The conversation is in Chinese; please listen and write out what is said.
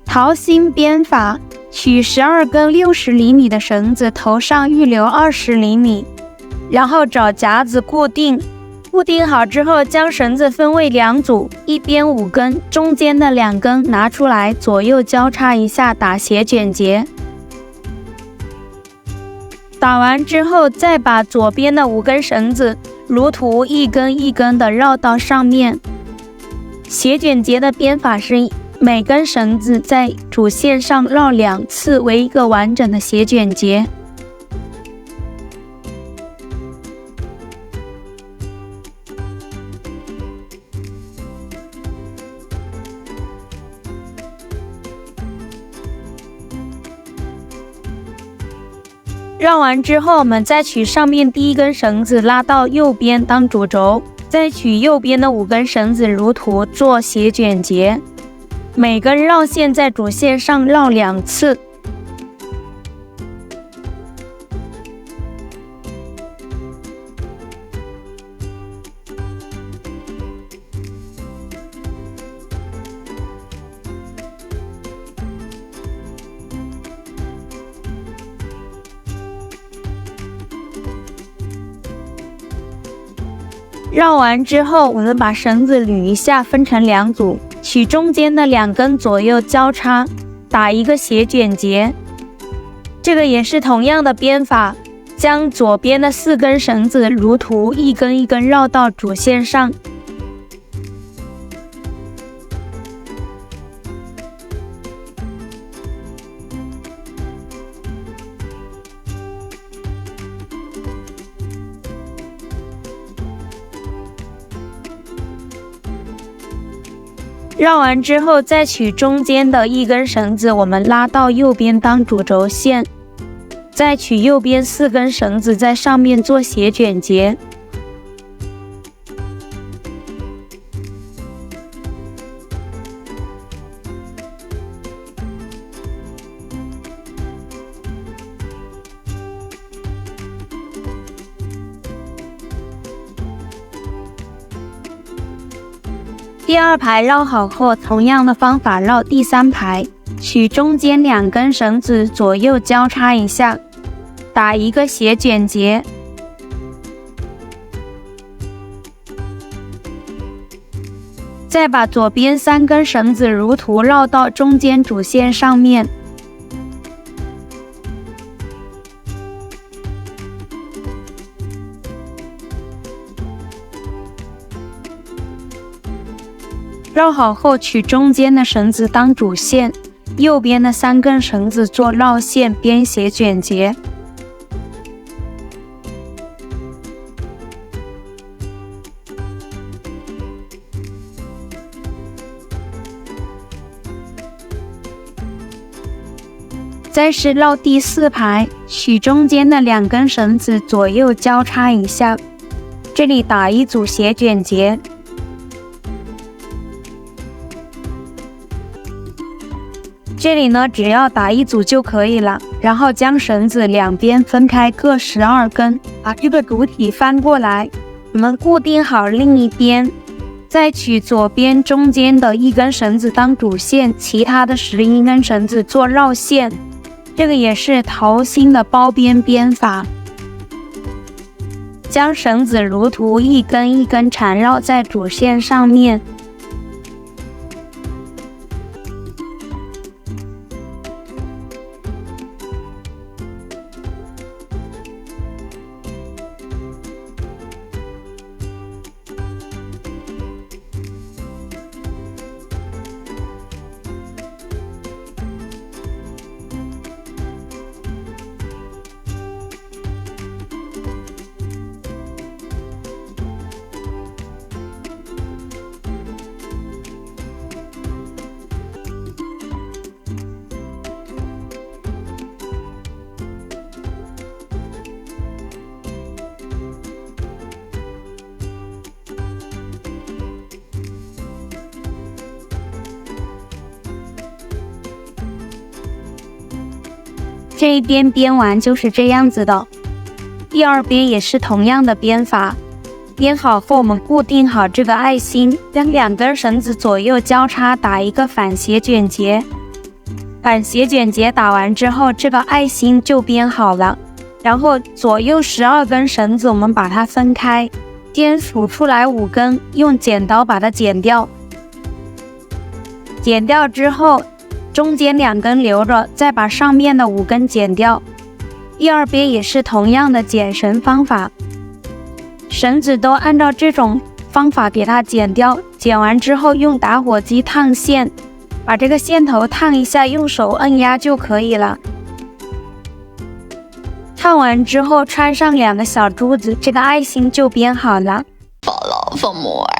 桃心编法，取12根60厘米的绳子，头上预留20厘米，然后找夹子固定。固定好之后，将绳子分为2组，一边5根，中间的2根拿出来，左右交叉一下，打斜卷结。打完之后，再把左边的5根绳子如图一根一根的绕到上面。斜卷结的编法是每根绳子在主线上绕2次，为一个完整的斜卷结。绕完之后，我们再取上面第1根绳子拉到右边当主轴，再取右边的5根绳子如图做斜卷结，每根绕线在主线上绕2次。绕完之后，我们把绳子捋一下，分成2组，取中间的2根左右交叉，打一个斜卷结。这个也是同样的编法，将左边的4根绳子如图一根一根绕到主线上。绕完之后，再取中间的1根绳子，我们拉到右边当主轴线，再取右边4根绳子在上面做斜卷结。第2排绕好后，同样的方法绕第3排，取中间2根绳子左右交叉一下，打一个斜卷结。再把左边3根绳子如图绕到中间主线上面。绕好后，取中间的绳子当主线，右边的3根绳子做绕线边斜卷结。再是绕第4排，取中间的2根绳子左右交叉一下，这里打一组斜卷结。这里呢，只要打一组就可以了，然后将绳子两边分开各12根，把这个主体翻过来，我们固定好另一边，再取左边中间的1根绳子当主线，其他的11根绳子做绕线。这个也是桃心的包边编法，将绳子如图一根一根缠绕在主线上面。这一边编完就是这样子的，第2边也是同样的编法。编好后，我们固定好这个爱心，将2根绳子左右交叉，打一个反斜卷结，反斜卷结打完之后，这个爱心就编好了。然后左右12根绳子，我们把它分开，先数出来5根，用剪刀把它剪掉。剪掉之后，中间2根留着，再把上面的5根剪掉。第二边也是同样的剪绳方法，绳子都按照这种方法给它剪掉。剪完之后，用打火机烫线，把这个线头烫一下，用手按压就可以了。烫完之后，穿上2个小珠子，这个爱心就编好了。For more.